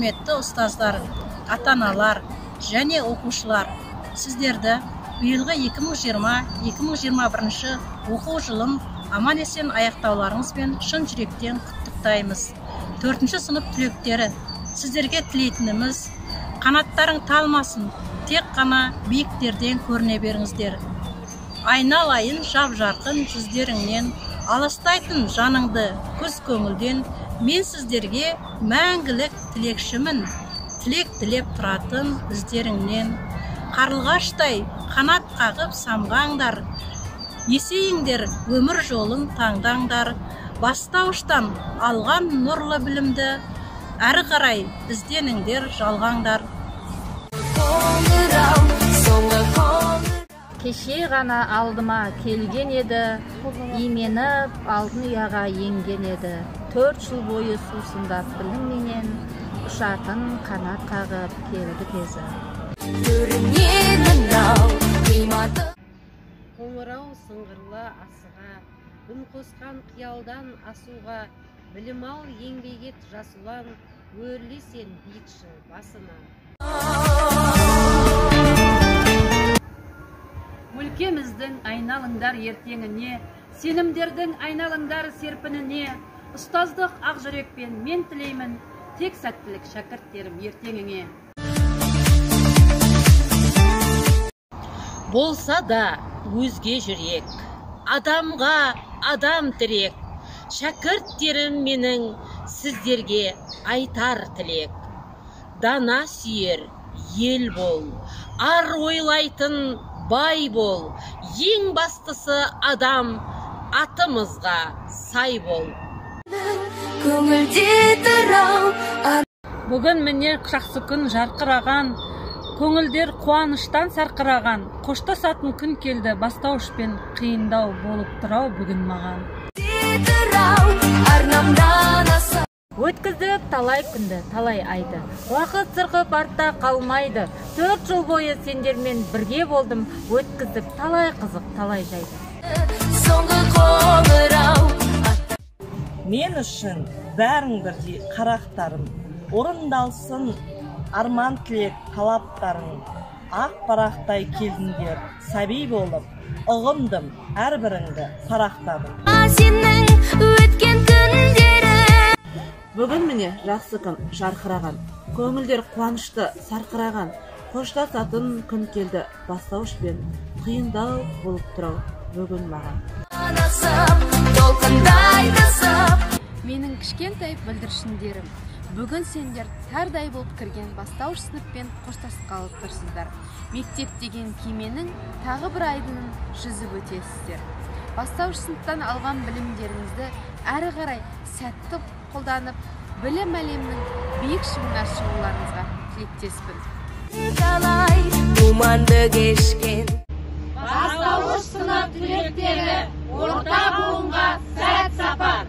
құрметті ұстаздар, ата-аналар және оқушылар, сіздерді биылғы 2020-2021 оқу жылын аман-есен аяқтауларыңызбен шын жүректен құттықтаймыз. 4-ші сынып түлектері, сіздерге тілейтініміз, қанаттарың талмасын, тек қана биіктерден көріне беріңіздер. Айналайын жап-жарқын жүздеріңнен, аластайтын жаныңды күз көңілден, мен сіздерге мәңгілік тілекшімін, тілек тілеп тұратын біздеріңнен. Қарлығаштай қанат қағып самғаңдар, есейіңдер өмір жолын таңдаңдар, бастауыштан алған нұрлы білімді, әрі қарай ізденіңдер жалғаңдар. Кеше ғана алдыма келген еді, именіп алтын ұяға енген еді. 4 жыл бойы сусындап білімменен, ұшатын қанат қағып келді кезі. Қоңырау сыңғырлы асыға, үн қосқан қиялдан асуға, білім ал еңбек ет жас ұлан, өрле сен биікші басына. Өлкеміздің айналыңдар ертеңіне, сенімдердің айналыңдар серпініне, ұстаздық ақ жүрекпен мен тілеймін, тек сәттілік шәкірттерім ертеңіңе. Болса да өзге жүрек, адамға адам тірек, шәкірттерім менің сіздерге айтар тілек. Дана сүйер ел бол, ар ойлайтын бай бол, ең бастысы адам атымызға сай бол. Бүгін міне жақсы күн жарқыраған, көңілдер қуаныштан сарқыраған, қоштасатын күн келді, бастауышпен қиындау болып тұрау бүгін маған. Өткіздік талай күнді, талай айды, уақыт сырғып артта қалмайды. 4 жыл бойы сендермен бірге болдым, өткіздік талай қызық, талай жайды. Мен үшін бәрің бірдей қарақтарым, орындалсын арман тілек талаптарың. Ақ парақтай келдіңдер, сәби болып, ұғындым әрбіріңді парақтадым. Бүгін міне жақсы күн жарқыраған, көңілдер қуанышты сарқыраған, қоштасатын күн келді, бастауышпен қиындау болып тұрау бүгін маған. Менің кішкентай бүлдіршіндерім, бүгін сендер тардай болып кірген бастауыш сыныппен қоштасқалы тұрсыздар. Мектеп деген кеменің тағы бір айдынын жүзіп өтесіздер. Бастауыш сыныптан алған білімдеріңізді әрі қарай сәтті қолданып, білім әлемінің биік шыңына шығуларыңызға тілектеспін. Бастауыш сынып түлектері орта буынға сәт сапар.